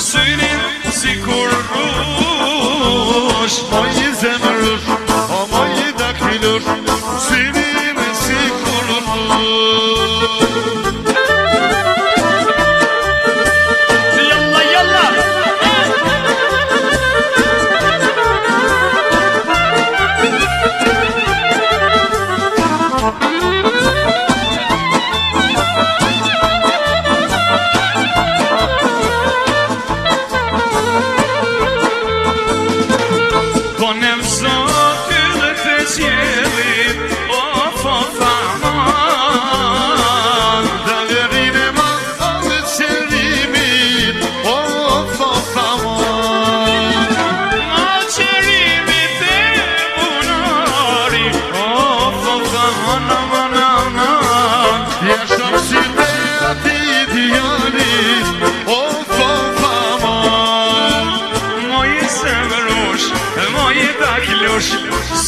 Synin si kur rush Moj zemrush, o moj daktilush Synin si kur rush Yalla, yalla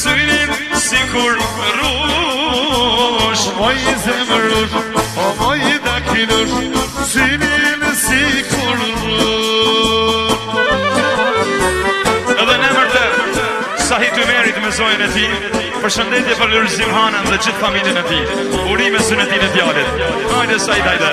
Synin si kur rush Moj zemrush, o moj daktilush Synin si kur rush Edhe në emër të Sahit Umerit me zojën e ti Përshëndetje për Lërzim Hanën dhe gjithë familjen e ti Urime sunetin e djallit Hajde Sahit, hajde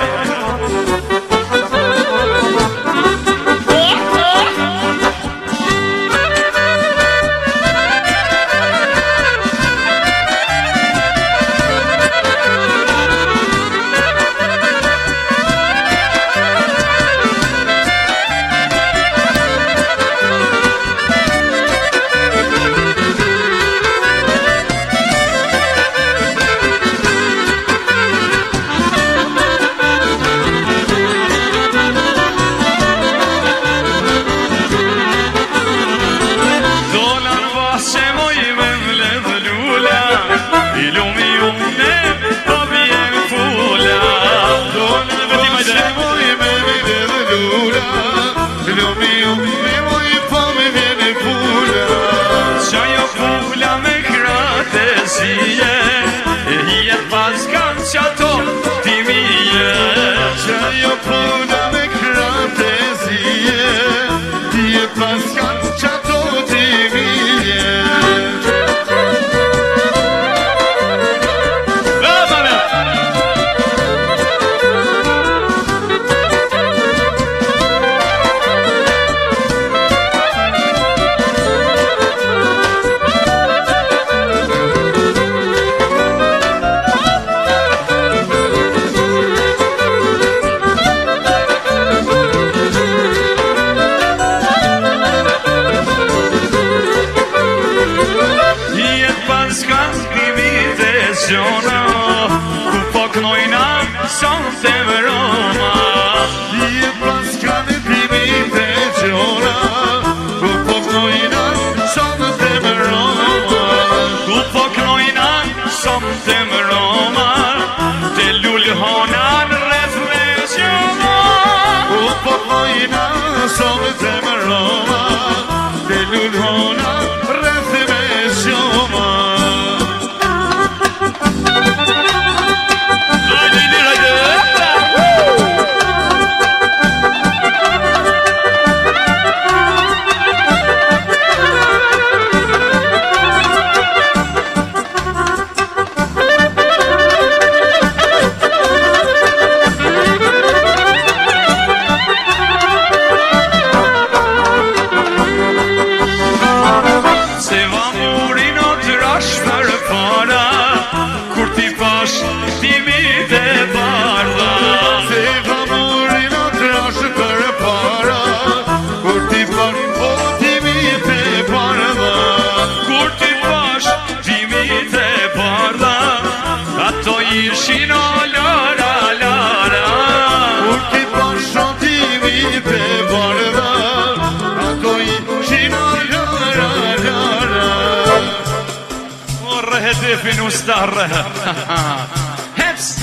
هتافي نستهرها هبس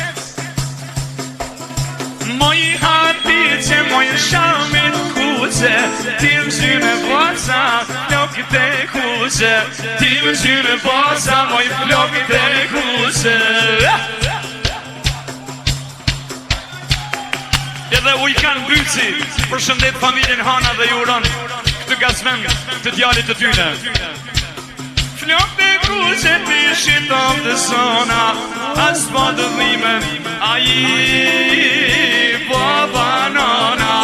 Moi hatice, moi shamit kuze Tim zyne baza, flokët e kuze Tim zyne baza, moi flokët e kuze Edhe ujkan Byci Përshëndet familjen Hana dhe Juron Këtë gazmen të djalit të tyne Flokët e kuze të shitom dhe zona As po të dhime Aji Baba nona,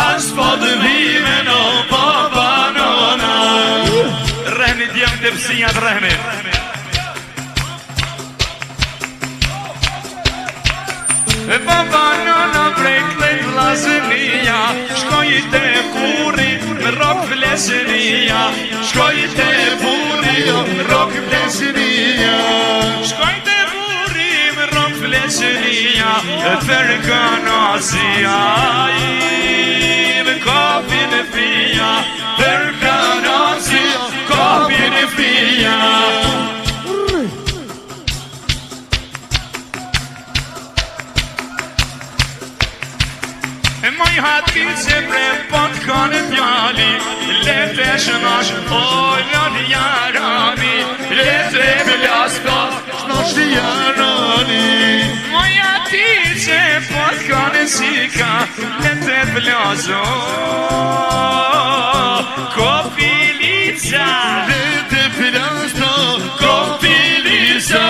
as po të dhime no baba nona Rehni djemë të pësijat rehni Baba nona prej këtë vllazënia Shkoj te burri me rok vlesënia Shkoj te burri me rok vlesënia Shkoj te burri me rok vlesënia E përkanazia me kopin e fia Përkanazia, kopin e fia E moj hati se pre pot kone djali Lete shënash, oj lani jarani Lete velasko, shnosh të jarani Moj hati se pot kone sika Lete velazo Kopilica Lete velazo, kopilica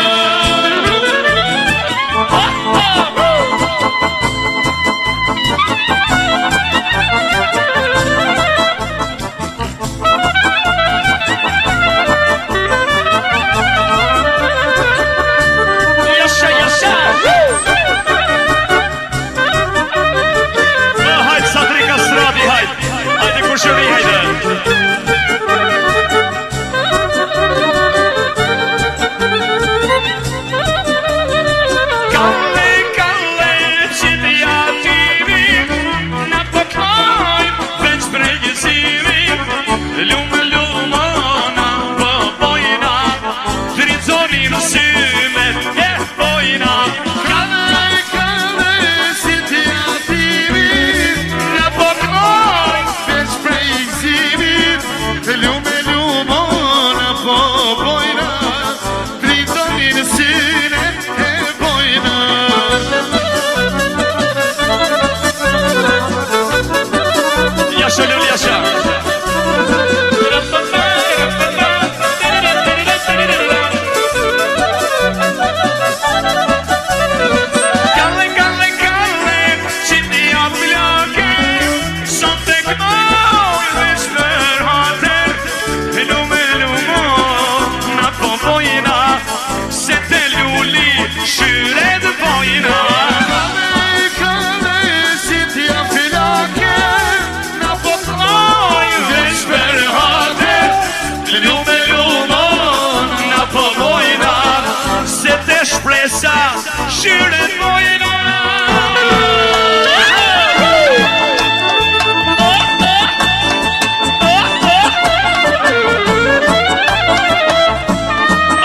Shqiren mojna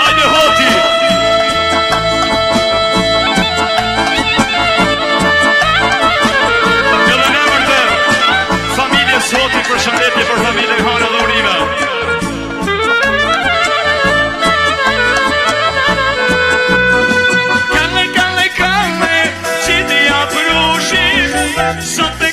Ajde hoti Edhe në emër të familjes Hoti përshëndetje për familjen Hana dhe Urive Something